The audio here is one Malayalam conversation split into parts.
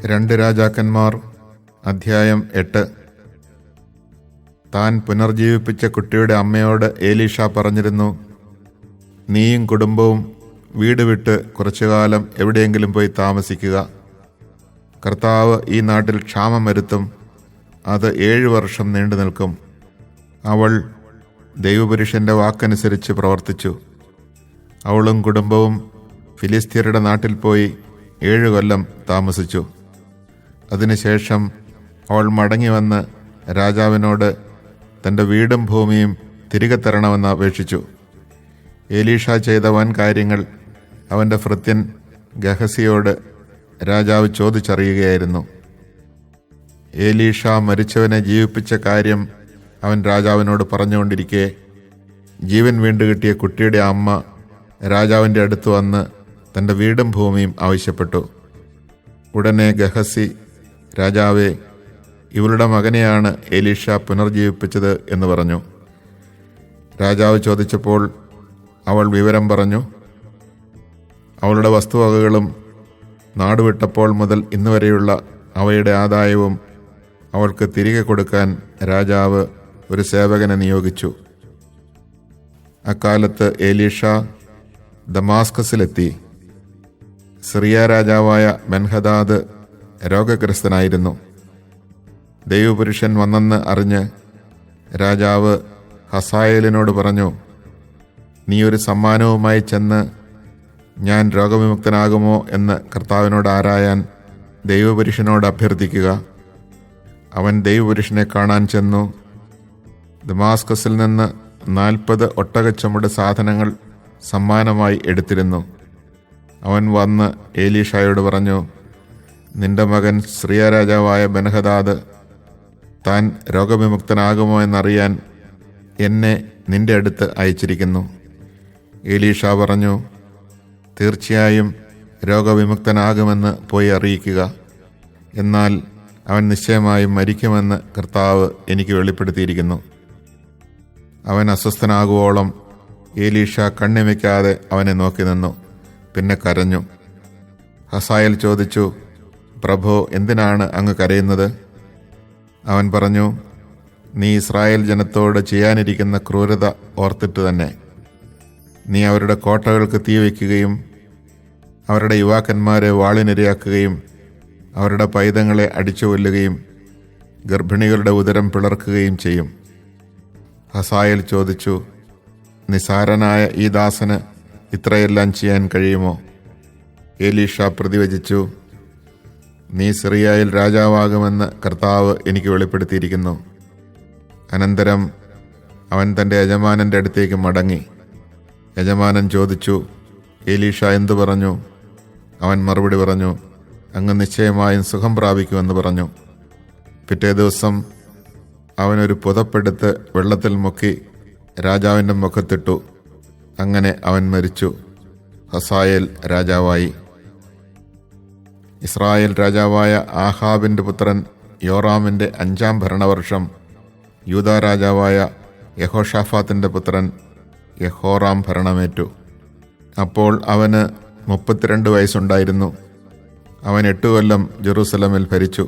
2 രാജാക്കന്മാർ അധ്യായം 8. താൻ പുനർജീവിപ്പിച്ച കുട്ടിയുടെ അമ്മയോട് എലീഷ പറഞ്ഞിരുന്നു, നീയും കുടുംബവും വീട് വിട്ട് കുറച്ചുകാലം എവിടെയെങ്കിലും പോയി താമസിക്കുക. കർത്താവ് ഈ നാട്ടിൽ ക്ഷാമം വരുത്തും, അത് 7 വർഷം നീണ്ടു നിൽക്കും. അവൾ ദൈവപുരുഷന്റെ വാക്കനുസരിച്ച് പ്രവർത്തിച്ചു. അവളും കുടുംബവും ഫിലിസ്ത്യരുടെ നാട്ടിൽ പോയി 7 കൊല്ലം താമസിച്ചു. അതിനുശേഷം അവൾ മടങ്ങി വന്ന് രാജാവിനോട് തൻ്റെ വീടും ഭൂമിയും തിരികെ തരണമെന്ന് അപേക്ഷിച്ചു. എലീഷ ചെയ്ത വൻ കാര്യങ്ങൾ അവൻ്റെ ഭൃത്യൻ ഗഹസിയോട് രാജാവ് ചോദിച്ചറിയുകയായിരുന്നു. എലീഷ മരിച്ചവനെ ജീവിപ്പിച്ച കാര്യം അവൻ രാജാവിനോട് പറഞ്ഞുകൊണ്ടിരിക്കെ ജീവൻ വീണ്ടു കിട്ടിയ കുട്ടിയുടെ അമ്മ രാജാവിൻ്റെ അടുത്ത് വന്ന് തൻ്റെ വീടും ഭൂമിയും ആവശ്യപ്പെട്ടു. ഉടനെ ഗഹസി, രാജാവേ, ഇവളുടെ മകനെയാണ് എലീഷ പുനർജീവിപ്പിച്ചത് എന്ന് പറഞ്ഞു. രാജാവ് ചോദിച്ചപ്പോൾ അവൾ വിവരം പറഞ്ഞു. അവളുടെ വസ്തുവകകളും നാടുവിട്ടപ്പോൾ മുതൽ ഇന്നുവരെയുള്ള അവയുടെ ആദായവും അവൾക്ക് തിരികെ കൊടുക്കാൻ രാജാവ് ഒരു സേവകനെ നിയോഗിച്ചു. അക്കാലത്ത് എലീഷ ദമാസ്കസിലെത്തി. സിറിയ രാജാവായ ബെൻഹദാദ് രോഗഗ്രസ്തനായിരുന്നു. ദൈവപുരുഷൻ വന്നെന്ന് അറിഞ്ഞ് രാജാവ് ഹസായേലിനോട് പറഞ്ഞു, നീ ഒരു സമ്മാനവുമായി ചെന്ന് ഞാൻ രോഗവിമുക്തനാകുമോ എന്ന് കർത്താവിനോട് ആരായാൻ ദൈവപുരുഷനോട് അഭ്യർത്ഥിക്കുക. അവൻ ദൈവപുരുഷനെ കാണാൻ ചെന്നു. ദമാസ്കസിൽ നിന്ന് 40 ഒട്ടകച്ചുമട് സാധനങ്ങൾ സമ്മാനമായി എടുത്തിരുന്നു. അവൻ വന്ന് എലീഷായോട് പറഞ്ഞു, നിന്റെ മകൻ സിറിയ രാജാവായ ബെൻഹദാദ് താൻ രോഗവിമുക്തനാകുമോ എന്നറിയാൻ എന്നെ നിന്റെ അടുത്ത് അയച്ചിരിക്കുന്നു. എലീഷ പറഞ്ഞു, തീർച്ചയായും രോഗവിമുക്തനാകുമെന്ന് പോയി അറിയിക്കുക. എന്നാൽ അവൻ നിശ്ചയമായും മരിക്കുമെന്ന് കർത്താവ് എനിക്ക് വെളിപ്പെടുത്തിയിരിക്കുന്നു. അവൻ അസ്വസ്ഥനാകുവോളം എലീഷ കണ്ണിമയ്ക്കാതെ അവനെ നോക്കി നിന്നു. പിന്നെ കരഞ്ഞു. ഹസായേൽ ചോദിച്ചു, പ്രഭോ, എന്തിനാണ് അങ്ങ് കരയുന്നത്? അവൻ പറഞ്ഞു, നീ ഇസ്രായേൽ ജനത്തോട് ചെയ്യാനിരിക്കുന്ന ക്രൂരത ഓർത്തിട്ട് തന്നെ. നീ അവരുടെ കോട്ടകൾക്ക് തീ വയ്ക്കുകയും അവരുടെ യുവാക്കന്മാരെ വാളിനിരയാക്കുകയും അവരുടെ പൈതങ്ങളെ അടിച്ചു കൊല്ലുകയും ഗർഭിണികളുടെ ഉദരം പിളർക്കുകയും ചെയ്യും. ഹസായേൽ ചോദിച്ചു, നിസാരനായ ഈ ദാസന് ഇത്രയെല്ലാം ചെയ്യാൻ കഴിയുമോ? എലീഷ പ്രതിവചിച്ചു, നീ സിറിയയിൽ രാജാവാകുമെന്ന് കർത്താവ് എനിക്ക് വെളിപ്പെടുത്തിയിരിക്കുന്നു. അനന്തരം അവൻ തൻ്റെ യജമാനൻ്റെ അടുത്തേക്ക് മടങ്ങി. യജമാനൻ ചോദിച്ചു, എലീഷ എന്തു പറഞ്ഞു? അവൻ മറുപടി പറഞ്ഞു, അങ്ങ് നിശ്ചയമായും സുഖം പ്രാപിക്കുമെന്ന് പറഞ്ഞു. പിറ്റേ ദിവസം അവനൊരു പുതപ്പെടുത്ത് വെള്ളത്തിൽ മുക്കി രാജാവിൻ്റെ മുഖത്തിട്ടു. അങ്ങനെ അവൻ മരിച്ചു. ഹസായേൽ രാജാവായി. ഇസ്രായേൽ രാജാവായ ആഹാബിൻ്റെ പുത്രൻ യോറാമിൻ്റെ 5-ാം ഭരണവർഷം യൂദാ രാജാവായ യഹോഷാഫാത്തിൻ്റെ പുത്രൻ യഹോറാം ഭരണമേറ്റു. അപ്പോൾ അവന് 32 വയസ്സുണ്ടായിരുന്നു. അവൻ 8 കൊല്ലം ജെറൂസലമിൽ ഭരിച്ചു.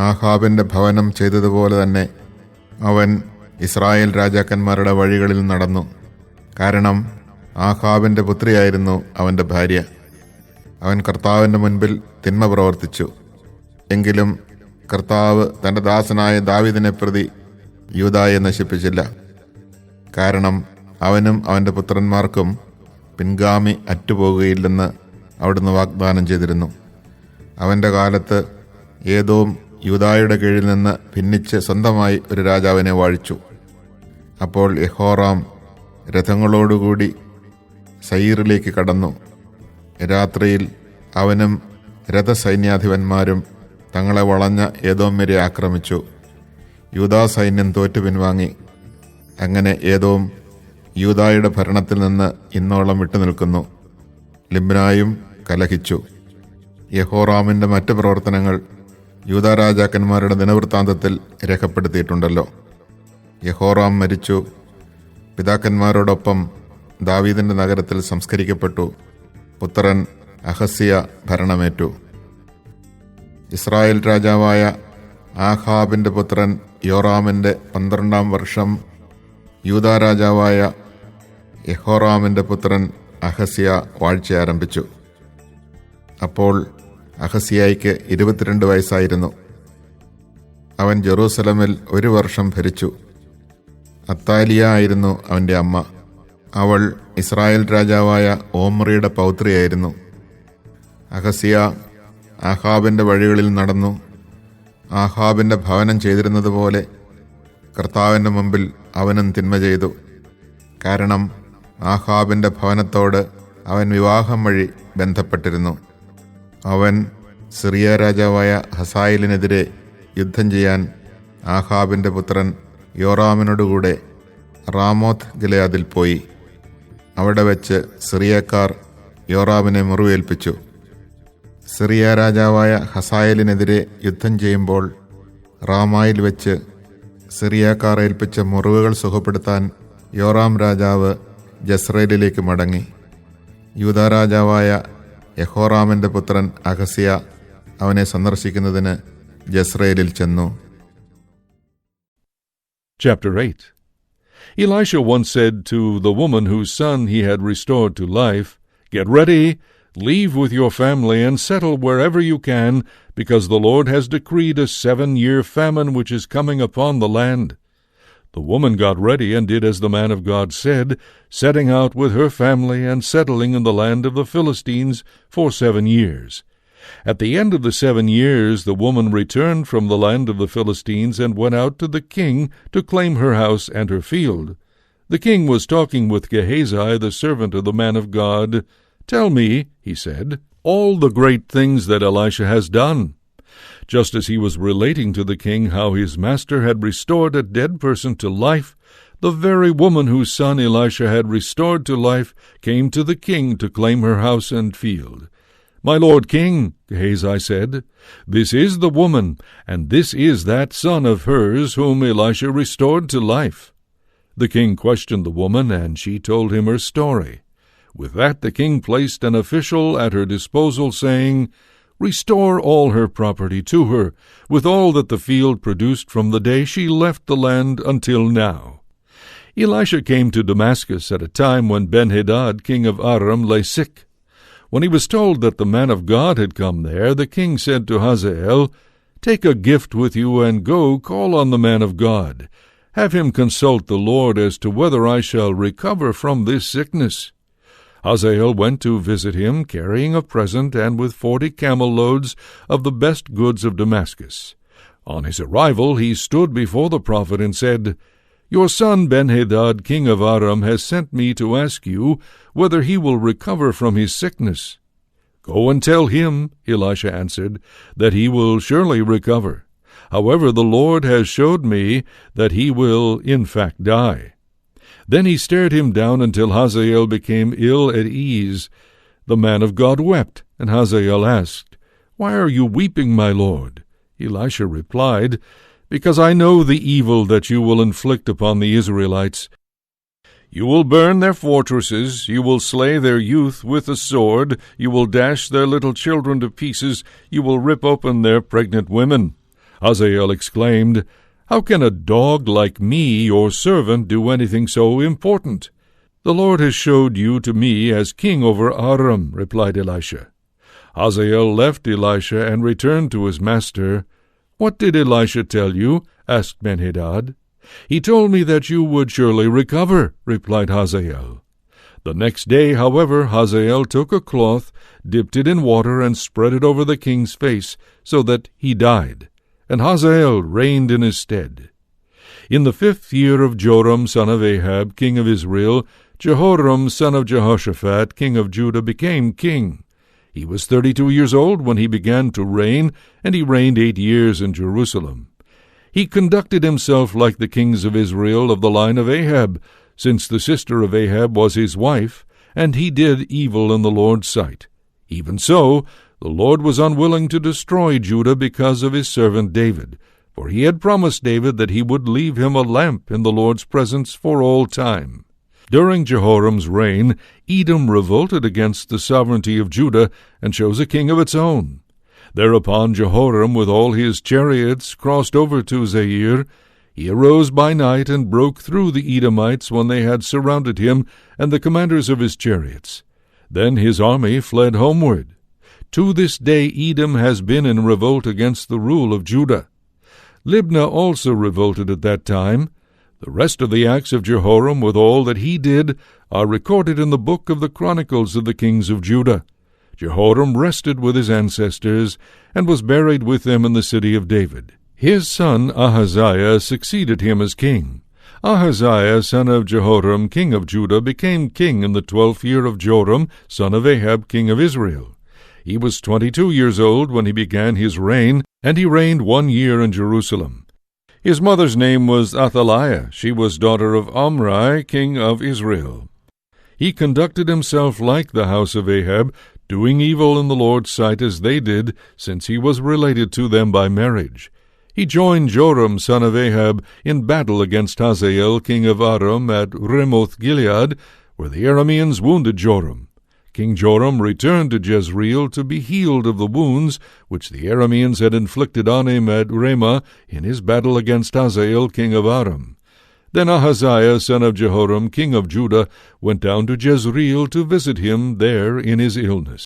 ആഹാബിൻ്റെ ഭവനം ചെയ്തതുപോലെ തന്നെ അവൻ ഇസ്രായേൽ രാജാക്കന്മാരുടെ വഴികളിൽ നടന്നു. കാരണം ആഹാബിൻ്റെ പുത്രിയായിരുന്നു അവൻ്റെ ഭാര്യ. അവൻ കർത്താവിൻ്റെ മുൻപിൽ തിന്മ പ്രവർത്തിച്ചു. എങ്കിലും കർത്താവ് തൻ്റെ ദാസനായ ദാവീദിനെ പ്രതി യൂദായെ നശിപ്പിച്ചില്ല. കാരണം അവനും അവൻ്റെ പുത്രന്മാർക്കും പിൻഗാമി അറ്റുപോകുകയില്ലെന്ന് അവിടുന്ന് വാഗ്ദാനം ചെയ്തിരുന്നു. അവൻ്റെ കാലത്ത് ഏദോം യൂദായുടെ കീഴിൽ നിന്ന് ഭിന്നിച്ച് സ്വന്തമായി ഒരു രാജാവിനെ വാഴിച്ചു. അപ്പോൾ യഹോറാം രഥങ്ങളോടുകൂടി സയീറിലേക്ക് കടന്നു. രാത്രിയിൽ അവനും രഥസൈന്യാധിപന്മാരും തങ്ങളെ വളഞ്ഞ ഏദോമ്യരെ ആക്രമിച്ചു. യൂദാ സൈന്യം തോറ്റു പിൻവാങ്ങി. അങ്ങനെ ഏദോം യൂദായുടെ ഭരണത്തിൽ നിന്ന് ഇന്നോളം വിട്ടുനിൽക്കുന്നു. ലിബ്നായും കലഹിച്ചു. യഹോറാമിൻ്റെ മറ്റ് പ്രവർത്തനങ്ങൾ യൂദാ രാജാക്കന്മാരുടെ ദിനവൃത്താന്തത്തിൽ രേഖപ്പെടുത്തിയിട്ടുണ്ടല്ലോ. യഹോറാം മരിച്ചു. പിതാക്കന്മാരോടൊപ്പം ദാവീദിന്റെ നഗരത്തിൽ സംസ്കരിക്കപ്പെട്ടു. പുത്രൻ അഹസ്യ ഭരണമേറ്റു. ഇസ്രായേൽ രാജാവായ ആഹാബിൻ്റെ പുത്രൻ യോറാമിൻ്റെ 12-ാം വർഷം യൂദാ രാജാവായ യഹോറാമിൻ്റെ പുത്രൻ അഹസ്യ വാഴ്ച ആരംഭിച്ചു. അപ്പോൾ അഹസ്യായ്ക്ക് 22 വയസ്സായിരുന്നു. അവൻ ജെറൂസലമിൽ 1 വർഷം ഭരിച്ചു. അത്താലിയ ആയിരുന്നു അവൻ്റെ അമ്മ. അവൾ ഇസ്രായേൽ രാജാവായ ഓമ്രിയുടെ പൗത്രിയായിരുന്നു. അഹസ്യ ആഹാബിൻ്റെ വഴികളിൽ നടന്നു. ആഹാബിൻ്റെ ഭവനം ചെയ്തിരുന്നത് പോലെ കർത്താവിൻ്റെ മുമ്പിൽ അവനും തിന്മ ചെയ്തു. കാരണം ആഹാബിൻ്റെ ഭവനത്തോട് അവൻ വിവാഹം വഴി ബന്ധപ്പെട്ടിരുന്നു. അവൻ സിറിയ രാജാവായ ഹസായേലിനെതിരെ യുദ്ധം ചെയ്യാൻ ആഹാബിൻ്റെ പുത്രൻ യോറാമിനോടുകൂടെ റാമോത്ത് ഗിലെയാദിൽ പോയി. അവിടെ വെച്ച് സിറിയക്കാർ യോറാമിനെ മുറിവേൽപ്പിച്ചു. സിറിയ രാജാവായ ഹസായേലിനെതിരെ യുദ്ധം ചെയ്യുമ്പോൾ റാമായിൽ വെച്ച് സിറിയക്കാർ ഏൽപ്പിച്ച മുറിവുകൾ സുഖപ്പെടുത്താൻ യോറാം രാജാവ് ജസ്രയേലിലേക്ക് മടങ്ങി. യൂദാ രാജാവായ യഹോറാമിൻ്റെ പുത്രൻ അഹസ്യ അവനെ സന്ദർശിക്കുന്നതിന് ജസ്രയേലിൽ ചെന്നു. Chapter 8. Elisha once said to the woman whose son he had restored to life, "Get ready, leave with your family, and settle wherever you can, because the Lord has decreed a 7-year famine which is coming upon the land." The woman got ready and did as the man of God said, setting out with her family and settling in the land of the Philistines for 7 years. At the end of the 7 years, the woman returned from the land of the Philistines and went out to the king to claim her house and her field. The king was talking with Gehazi, the servant of the man of God. "Tell me," he said, "all the great things that Elisha has done." Just as he was relating to the king how his master had restored a dead person to life, the very woman whose son Elisha had restored to life came to the king to claim her house and field. "My lord king," Gehazi said, "this is the woman, and this is that son of hers whom Elisha restored to life." The king questioned the woman, and she told him her story. With that the king placed an official at her disposal, saying, "Restore all her property to her, with all that the field produced from the day she left the land until now." Elisha came to Damascus at a time when Ben-Hadad, king of Aram, lay sick. When he was told that the man of God had come there, the king said to Hazael, "Take a gift with you and go call on the man of God. Have him consult the Lord as to whether I shall recover from this sickness." Hazael went to visit him, carrying a present and with 40 camel loads of the best goods of Damascus. On his arrival he stood before the prophet and said, "Your son Ben-Hadad, king of Aram, has sent me to ask you whether he will recover from his sickness." "Go and tell him," Elisha answered, "that he will surely recover. However, the Lord has showed me that he will in fact die." Then he stared him down until Hazael became ill at ease. The man of God wept, and Hazael asked, "Why are you weeping, my lord?" Elisha replied, "Because I know the evil that you will inflict upon the Israelites. You will burn their fortresses, you will slay their youth with the sword, you will dash their little children to pieces, you will rip open their pregnant women." Hazael exclaimed, "How can a dog like me, your servant, do anything so important?" "The Lord has showed you to me as king over Aram," replied Elisha. Hazael left Elisha and returned to his master. "What did Elisha tell you?" asked Ben-Hadad. "He told me that you would surely recover," replied Hazael. The next day, however, Hazael took a cloth, dipped it in water, and spread it over the king's face, so that he died. And Hazael reigned in his stead. In the 5th year of Joram son of Ahab, king of Israel, Jehoram son of Jehoshaphat, king of Judah, became king. He was 32 years old when he began to reign, and he reigned 8 years in Jerusalem. He conducted himself like the kings of Israel of the line of Ahab, since the sister of Ahab was his wife, and he did evil in the Lord's sight. Even so, the Lord was unwilling to destroy Judah because of his servant David, for he had promised David that he would leave him a lamp in the Lord's presence for all time. During Jehoram's reign, Edom revolted against the sovereignty of Judah and chose a king of its own. Thereupon Jehoram with all his chariots crossed over to Zair. He arose by night and broke through the Edomites when they had surrounded him and the commanders of his chariots. Then his army fled homeward. To this day Edom has been in revolt against the rule of Judah. Libnah also revolted at that time. The rest of the acts of Jehoram with all that he did are recorded in the book of the Chronicles of the kings of Judah. Jehoram rested with his ancestors and was buried with them in the city of David. His son Ahaziah succeeded him as king. Ahaziah, son of Jehoram, king of Judah, became king in the 12th year of Joram, son of Ahab, king of Israel. He was 22 years old when he began his reign, and he reigned 1 year in Jerusalem. His mother's name was Athaliah. She was daughter of Omri, king of Israel. He conducted himself like the house of Ahab, doing evil in the Lord's sight as they did, since he was related to them by marriage. He joined Joram, son of Ahab, in battle against Hazael, king of Aram, at Ramoth-Gilead, where the Arameans wounded Joram. King Joram returned to Jezreel to be healed of the wounds which the Arameans had inflicted on him at Ramah in his battle against Hazael, king of Aram. Then Ahaziah, son of Jehoram, king of Judah, went down to Jezreel to visit him there in his illness.